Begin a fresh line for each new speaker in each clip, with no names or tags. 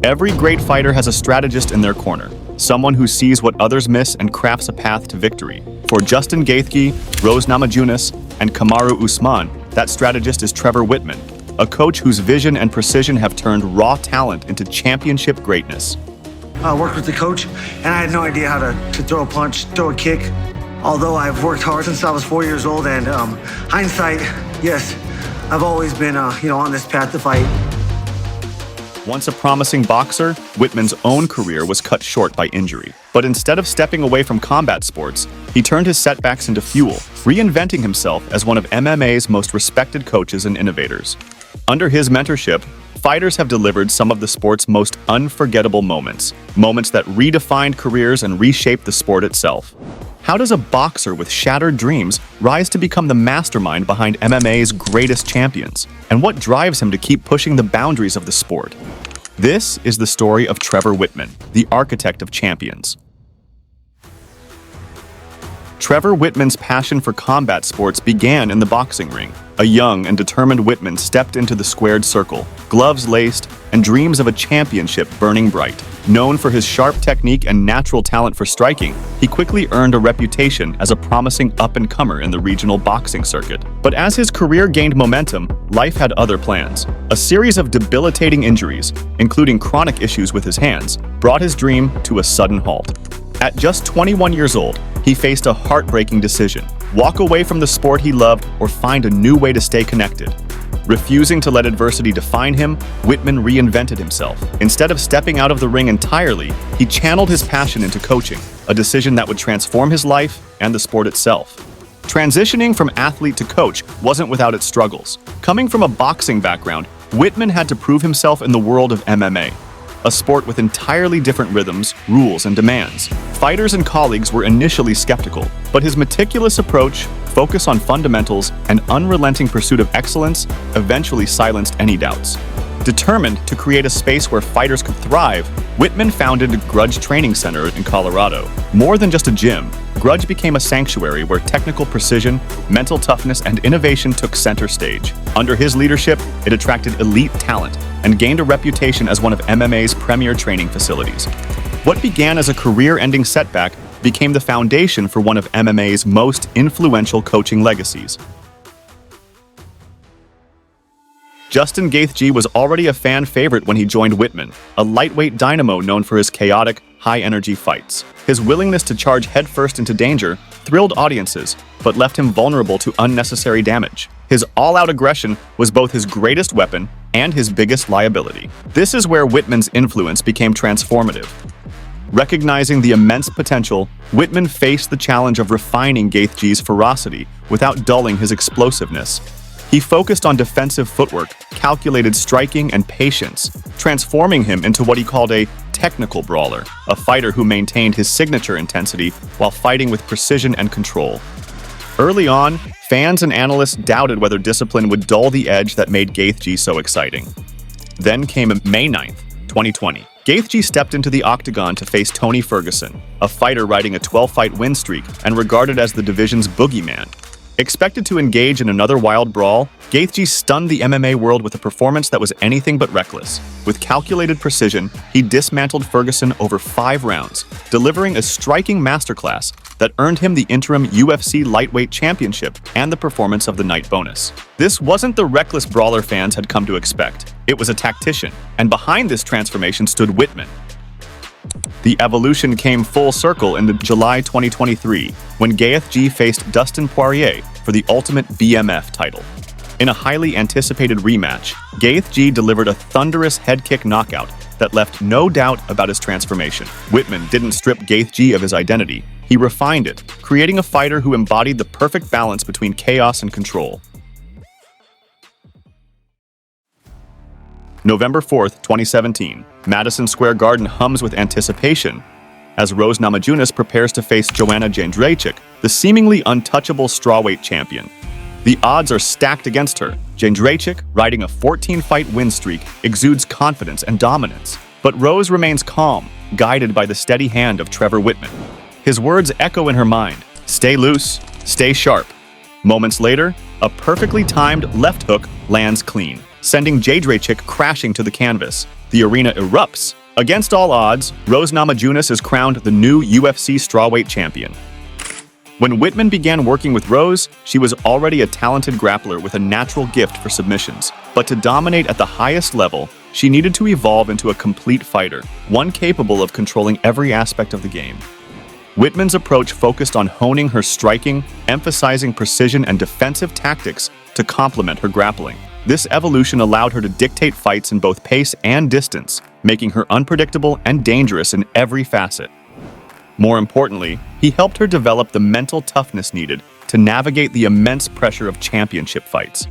Every great fighter has a strategist in their corner, someone who sees what others miss and crafts a path to victory. For Justin Gaethje, Rose Namajunas, and Kamaru Usman, that strategist is Trevor Wittman, a coach whose vision and precision have turned raw talent into championship greatness.
I worked with the coach, and I had no idea how to throw a punch, throw a kick. Although I've worked hard since I was 4 years old, and hindsight, yes, I've always been, on this path to fight.
Once a promising boxer, Wittman's own career was cut short by injury. But instead of stepping away from combat sports, he turned his setbacks into fuel, reinventing himself as one of MMA's most respected coaches and innovators. Under his mentorship, fighters have delivered some of the sport's most unforgettable moments that redefined careers and reshaped the sport itself. How does a boxer with shattered dreams rise to become the mastermind behind MMA's greatest champions? And what drives him to keep pushing the boundaries of the sport? This is the story of Trevor Wittman, the architect of champions. Trevor Wittman's passion for combat sports began in the boxing ring. A young and determined Wittman stepped into the squared circle, gloves laced, and dreams of a championship burning bright. Known for his sharp technique and natural talent for striking, he quickly earned a reputation as a promising up-and-comer in the regional boxing circuit. But as his career gained momentum, life had other plans. A series of debilitating injuries, including chronic issues with his hands, brought his dream to a sudden halt. At just 21 years old, he faced a heartbreaking decision: walk away from the sport he loved or find a new way to stay connected. Refusing to let adversity define him, Wittman reinvented himself. Instead of stepping out of the ring entirely, he channeled his passion into coaching, a decision that would transform his life and the sport itself. Transitioning from athlete to coach wasn't without its struggles. Coming from a boxing background, Wittman had to prove himself in the world of MMA, a sport with entirely different rhythms, rules, and demands. Fighters and colleagues were initially skeptical, but his meticulous approach, focus on fundamentals, and unrelenting pursuit of excellence eventually silenced any doubts. Determined to create a space where fighters could thrive, Wittman founded Grudge Training Center in Colorado. More than just a gym, Grudge became a sanctuary where technical precision, mental toughness, and innovation took center stage. Under his leadership, it attracted elite talent and gained a reputation as one of MMA's premier training facilities. What began as a career-ending setback became the foundation for one of MMA's most influential coaching legacies. Justin Gaethje was already a fan favorite when he joined Wittman, a lightweight dynamo known for his chaotic, high-energy fights. His willingness to charge headfirst into danger thrilled audiences, but left him vulnerable to unnecessary damage. His all-out aggression was both his greatest weapon and his biggest liability. This is where Wittman's influence became transformative. Recognizing the immense potential, Wittman faced the challenge of refining Gaethje's ferocity without dulling his explosiveness. He focused on defensive footwork, calculated striking, and patience, transforming him into what he called a technical brawler, a fighter who maintained his signature intensity while fighting with precision and control. Early on, fans and analysts doubted whether discipline would dull the edge that made Gaethje so exciting. Then came May 9th, 2020. Gaethje stepped into the octagon to face Tony Ferguson, a fighter riding a 12-fight win streak and regarded as the division's boogeyman. Expected to engage in another wild brawl, Gaethje stunned the MMA world with a performance that was anything but reckless. With calculated precision, he dismantled Ferguson over 5 rounds, delivering a striking masterclass that earned him the interim UFC lightweight championship and the performance of the night bonus. This wasn't the reckless brawler fans had come to expect. It was a tactician, and behind this transformation stood Wittman. The evolution came full circle in July 2023, when GaethG faced Dustin Poirier for the ultimate BMF title. In a highly anticipated rematch, GaethG delivered a thunderous head kick knockout that left no doubt about his transformation. Wittman didn't strip GaethG of his identity. He refined it, creating a fighter who embodied the perfect balance between chaos and control. November 4th, 2017, Madison Square Garden hums with anticipation as Rose Namajunas prepares to face Joanna Jędrzejczyk, the seemingly untouchable strawweight champion. The odds are stacked against her. Jędrzejczyk, riding a 14-fight win streak, exudes confidence and dominance. But Rose remains calm, guided by the steady hand of Trevor Wittman. His words echo in her mind: stay loose, stay sharp. Moments later, a perfectly timed left hook lands clean, sending Jędrzejczyk crashing to the canvas. The arena erupts. Against all odds, Rose Namajunas is crowned the new UFC strawweight champion. When Wittman began working with Rose, she was already a talented grappler with a natural gift for submissions. But to dominate at the highest level, she needed to evolve into a complete fighter, one capable of controlling every aspect of the game. Wittman's approach focused on honing her striking, emphasizing precision and defensive tactics to complement her grappling. This evolution allowed her to dictate fights in both pace and distance, making her unpredictable and dangerous in every facet. More importantly, he helped her develop the mental toughness needed to navigate the immense pressure of championship fights.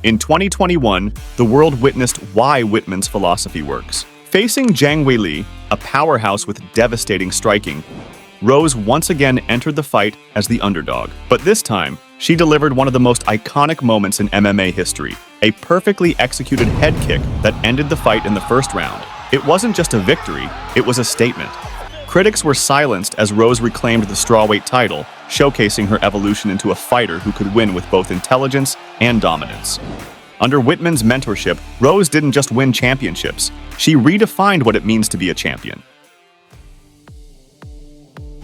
In 2021, the world witnessed why Wittman's philosophy works. Facing Zhang Weili, a powerhouse with devastating striking, Rose once again entered the fight as the underdog. But this time, she delivered one of the most iconic moments in MMA history, a perfectly executed head kick that ended the fight in the first round. It wasn't just a victory, it was a statement. Critics were silenced as Rose reclaimed the strawweight title, showcasing her evolution into a fighter who could win with both intelligence and dominance. Under Wittman's mentorship, Rose didn't just win championships, she redefined what it means to be a champion.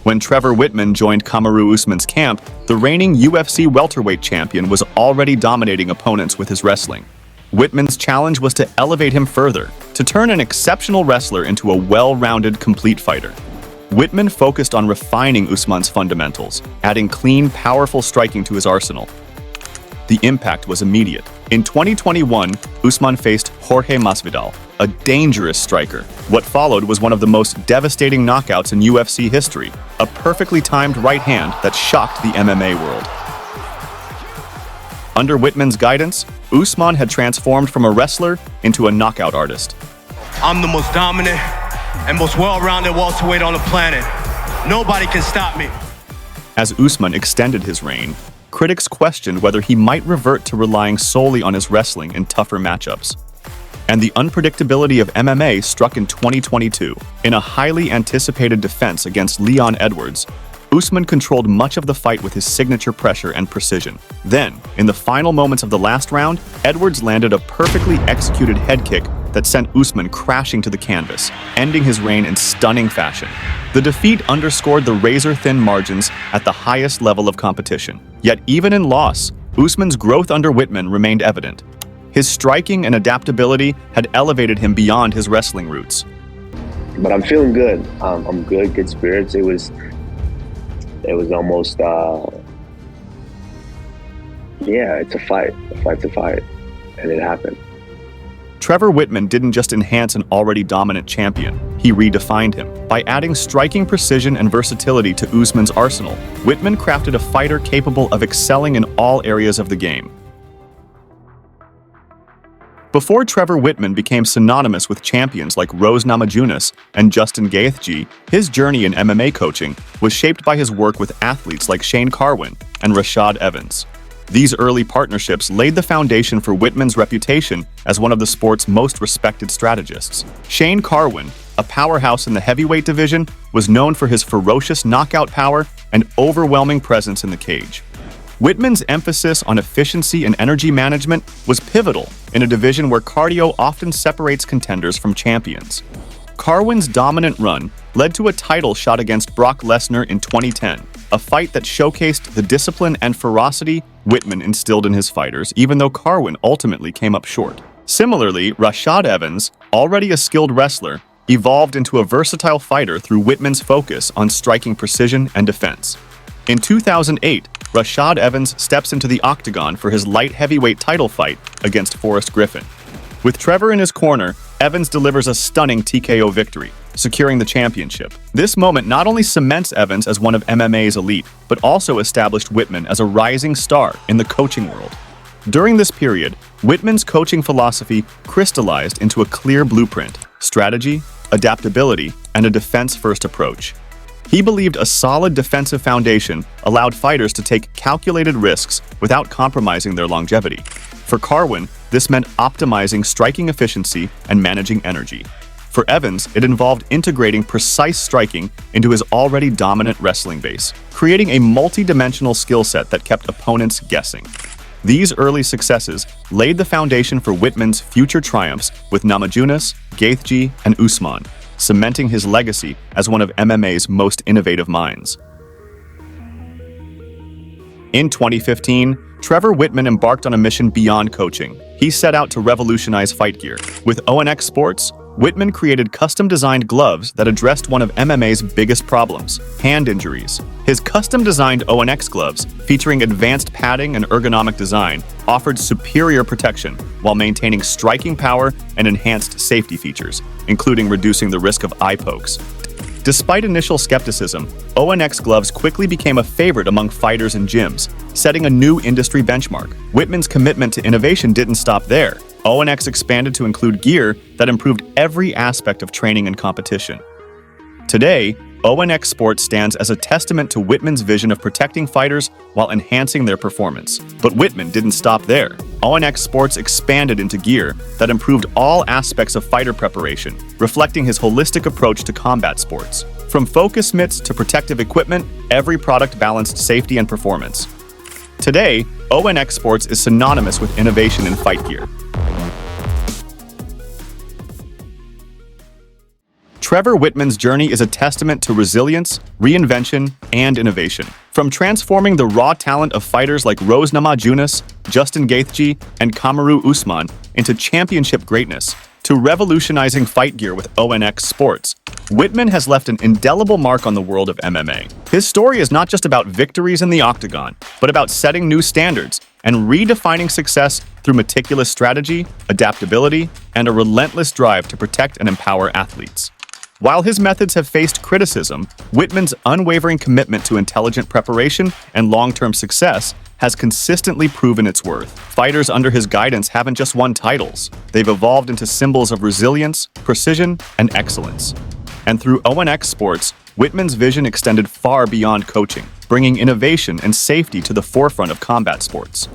When Trevor Wittman joined Kamaru Usman's camp, the reigning UFC welterweight champion was already dominating opponents with his wrestling. Wittman's challenge was to elevate him further, to turn an exceptional wrestler into a well-rounded, complete fighter. Wittman focused on refining Usman's fundamentals, adding clean, powerful striking to his arsenal. The impact was immediate. In 2021, Usman faced Jorge Masvidal, a dangerous striker. What followed was one of the most devastating knockouts in UFC history, a perfectly timed right hand that shocked the MMA world. Under Wittman's guidance, Usman had transformed from a wrestler into a knockout artist.
I'm the most dominant and most well-rounded welterweight on the planet. Nobody can stop me.
As Usman extended his reign, critics questioned whether he might revert to relying solely on his wrestling in tougher matchups. And the unpredictability of MMA struck in 2022. In a highly anticipated defense against Leon Edwards, Usman controlled much of the fight with his signature pressure and precision. Then, in the final moments of the last round, Edwards landed a perfectly executed head kick that sent Usman crashing to the canvas, ending his reign in stunning fashion. The defeat underscored the razor-thin margins at the highest level of competition. Yet even in loss, Usman's growth under Wittman remained evident. His striking and adaptability had elevated him beyond his wrestling roots.
But I'm feeling good. I'm good spirits. It was almost, it's a fight. A fight's a fight. And it happened.
Trevor Wittman didn't just enhance an already dominant champion, he redefined him. By adding striking precision and versatility to Usman's arsenal, Wittman crafted a fighter capable of excelling in all areas of the game. Before Trevor Wittman became synonymous with champions like Rose Namajunas and Justin Gaethje, his journey in MMA coaching was shaped by his work with athletes like Carwin and Rashad Evans. These early partnerships laid the foundation for Wittman's reputation as one of the sport's most respected strategists. Carwin, a powerhouse in the heavyweight division, was known for his ferocious knockout power and overwhelming presence in the cage. Wittman's emphasis on efficiency and energy management was pivotal in a division where cardio often separates contenders from champions. Carwin's dominant run led to a title shot against Brock Lesnar in 2010, a fight that showcased the discipline and ferocity Wittman instilled in his fighters, even though Carwin ultimately came up short. Similarly, Rashad Evans, already a skilled wrestler, evolved into a versatile fighter through Wittman's focus on striking precision and defense. In 2008, Rashad Evans steps into the octagon for his light heavyweight title fight against Forrest Griffin. With Trevor in his corner, Evans delivers a stunning TKO victory, securing the championship. This moment not only cements Evans as one of MMA's elite, but also established Wittman as a rising star in the coaching world. During this period, Wittman's coaching philosophy crystallized into a clear blueprint: strategy, adaptability, and a defense-first approach. He believed a solid defensive foundation allowed fighters to take calculated risks without compromising their longevity. For Carwin, this meant optimizing striking efficiency and managing energy. For Evans, it involved integrating precise striking into his already dominant wrestling base, creating a multi-dimensional skill set that kept opponents guessing. These early successes laid the foundation for Wittman's future triumphs with Namajunas, GaethG, and Usman, cementing his legacy as one of MMA's most innovative minds. In 2015, Trevor Wittman embarked on a mission beyond coaching. He set out to revolutionize fight gear. With ONX Sports, Wittman created custom-designed gloves that addressed one of MMA's biggest problems, hand injuries. His custom-designed ONX gloves, featuring advanced padding and ergonomic design, offered superior protection while maintaining striking power and enhanced safety features, including reducing the risk of eye pokes. Despite initial skepticism, ONX gloves quickly became a favorite among fighters and gyms, setting a new industry benchmark. Wittman's commitment to innovation didn't stop there. ONX expanded to include gear that improved every aspect of training and competition. Today, ONX Sports stands as a testament to Wittman's vision of protecting fighters while enhancing their performance. But Wittman didn't stop there. ONX Sports expanded into gear that improved all aspects of fighter preparation, reflecting his holistic approach to combat sports. From focus mitts to protective equipment, every product balanced safety and performance. Today, ONX Sports is synonymous with innovation in fight gear. Trevor Wittman's journey is a testament to resilience, reinvention, and innovation. From transforming the raw talent of fighters like Rose Namajunas, Justin Gaethje, and Kamaru Usman into championship greatness, to revolutionizing fight gear with ONX Sports, Wittman has left an indelible mark on the world of MMA. His story is not just about victories in the octagon, but about setting new standards and redefining success through meticulous strategy, adaptability, and a relentless drive to protect and empower athletes. While his methods have faced criticism, Wittman's unwavering commitment to intelligent preparation and long-term success has consistently proven its worth. Fighters under his guidance haven't just won titles. They've evolved into symbols of resilience, precision, and excellence. And through ONX Sports, Wittman's vision extended far beyond coaching, bringing innovation and safety to the forefront of combat sports.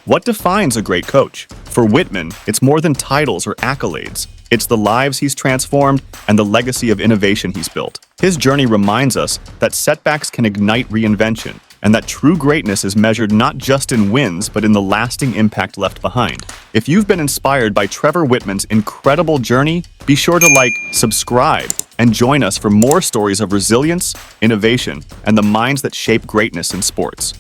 What defines a great coach? For Wittman, it's more than titles or accolades. It's the lives he's transformed and the legacy of innovation he's built. His journey reminds us that setbacks can ignite reinvention, and that true greatness is measured not just in wins, but in the lasting impact left behind. If you've been inspired by Trevor Wittman's incredible journey, be sure to like, subscribe, and join us for more stories of resilience, innovation, and the minds that shape greatness in sports.